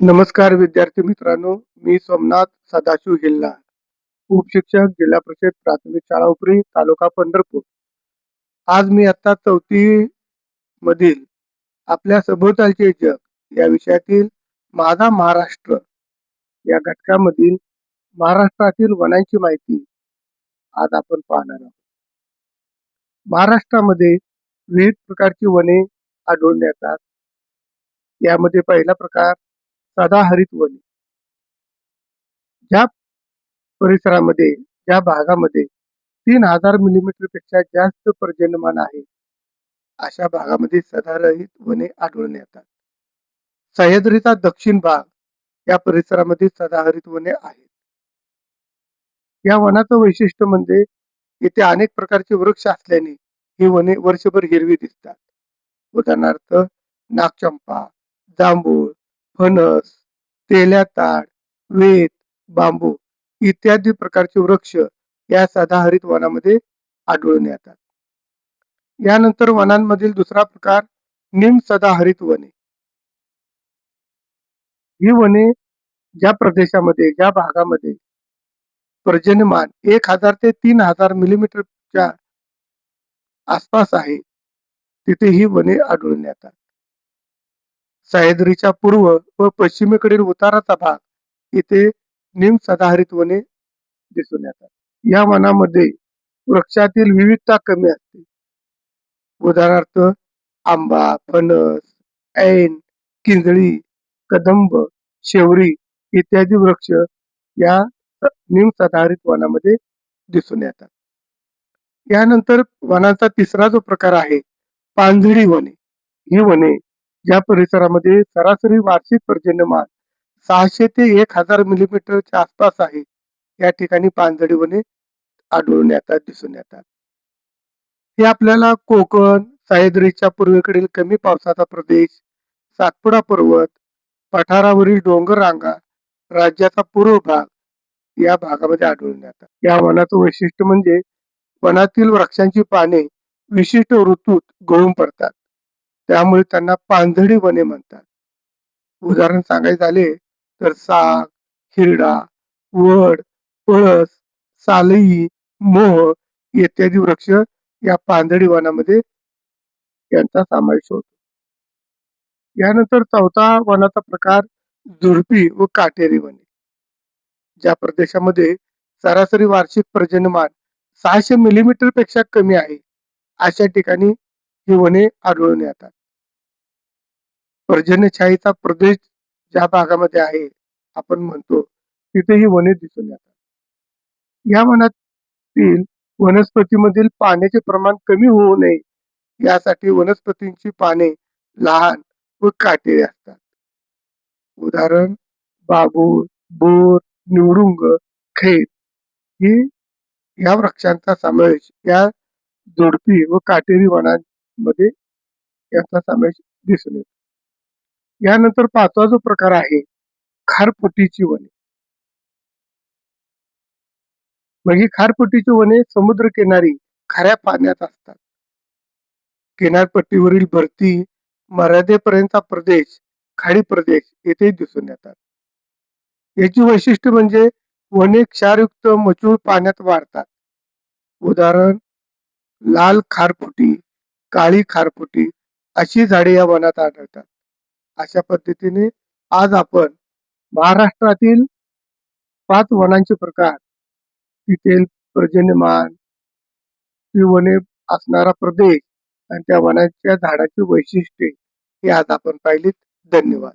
नमस्कार विद्यार्थी मित्रांनो, मी सोमनाथ सदाशिव हिल्ला, उपशिक्षक जिल्हा परिषद प्राथमिक शाळा उपरी तालुका पंढरपूर. आज मी आता 4थी मधील आपल्या सभोवतालचे जग या विषयातील माझा महाराष्ट्र या घटकामधील महाराष्ट्रातील वनांची माहिती आज आपण पाहणार आहोत. महाराष्ट्रामध्ये विविध प्रकारची वने आढळून येतात. यामध्ये पहिला प्रकार सदाहरित वने. ज्या परिसरामध्ये ज्या भागामध्ये 3000 मिलीमीटर पेक्षा जास्त पर्जन्यमान आहे अशा भागामध्ये सदाहरित वने आढळून येतात. सह्याद्रीचा दक्षिण भाग या परिसरामध्ये सदाहरित वने आहेत. या वनाचं वैशिष्ट्य म्हणजे इथे अनेक प्रकारचे वृक्ष असल्याने ही वने वर्षभर हिरवी दिसतात. उदाहरणार्थ नागचंपा, जांभूळ, फणस, तेल्या ताड, वेत, बांबू इत्यादी प्रकारचे वृक्ष या सदाहरित वनामध्ये आढळून येतात. यानंतर वनांमधील दुसरा प्रकार निम सदाहरित वने. ही वने ज्या प्रदेशामध्ये ज्या भागामध्ये पर्जन्यमान 1000 ते 3000 मिलीमीटरच्या आसपास आहे तिथे ही वने आढळून येतात. सह्याद्रीच्या पूर्व व पश्चिमेकडील उताराचा भाग इथे निम सदाहरित वने दिसून येतात. या वनामध्ये वृक्षातील विविधता कमी असते. उदाहरणार्थ आंबा, फणस, ऐन, किंजळी, कदंब, शेवरी इत्यादी वृक्ष या निम सदाहरित वनामध्ये दिसून येतात. यानंतर वनाचा तिसरा जो प्रकार आहे पानझडी वने. ही वने ज्या परिसरामध्ये सरासरी वार्षिक पर्जन्यमान 600 ते 1000 मिलीमीटरच्या आसपास आहे या ठिकाणी पानझडी वने आढळून येतात दिसून येतात. हे आपल्याला कोकण, सह्याद्रीच्या पूर्वेकडील कमी पावसाचा प्रदेश, सातपुडा पर्वत, पठारावरील डोंगर रांगा, राज्याचा पूर्व भाग या भागामध्ये आढळून येतात. या वनाचं वैशिष्ट्य म्हणजे वनातील वृक्षांची पाने विशिष्ट ऋतूत गळून पडतात, त्यामुळे त्यांना पानझडी वने म्हणतात. उदाहरण सांगायचे झाले तर साग, हिरडा, वड, पळस, सालई, मोह इत्यादी वृक्ष या पानझडी वनामध्ये यांचा समावेश होतो. यानंतर चौथा वनाचा प्रकार झुडपी व काटेरी वने. ज्या प्रदेशामध्ये सरासरी वार्षिक पर्जन्यमान 600 मिलीमीटर पेक्षा कमी आहे अशा ठिकाणी ही वने आढळून येतात. पर्जन्यछायेचा प्रदेश ज्या भागामध्ये आहे आपण म्हणतो तिथे ही वने दिसून येतात. या वनातील वनस्पतीमधील पाण्याचे प्रमाण कमी होऊ नये यासाठी वनस्पतींची पाने लहान व काटेरी असतात. उदाहरण बाबूळ, बोर, निवडुंग, खैर ही या वृक्षांचा समावेश या झुडपी व काटेरी वनांमध्ये यांचा समावेश दिसून येतो. यानंतर पाचवा जो प्रकार आहे खारफुटीची वने. ही खारफुटीची वने समुद्र किनारी खाऱ्या पाण्यात असतात. किनारपट्टीवरील भरती मर्यादेपर्यंतचा प्रदेश खाडी प्रदेश येथे दिसून येतात. याची वैशिष्ट्य म्हणजे वने क्षारयुक्त मचूळ पाण्यात वाढतात. उदाहरण लाल खारफुटी, काळी खारफुटी अशी झाडे या वनात आढळतात. अशा पद्धतीने आज आपण महाराष्ट्रातील 5 वनांचे प्रकार, तिथील पर्जन्यमान, ती वने असणारा प्रदेश आणि त्या वनाच्या झाडाची वैशिष्ट्ये हे आज आपण पाहिलीत. धन्यवाद.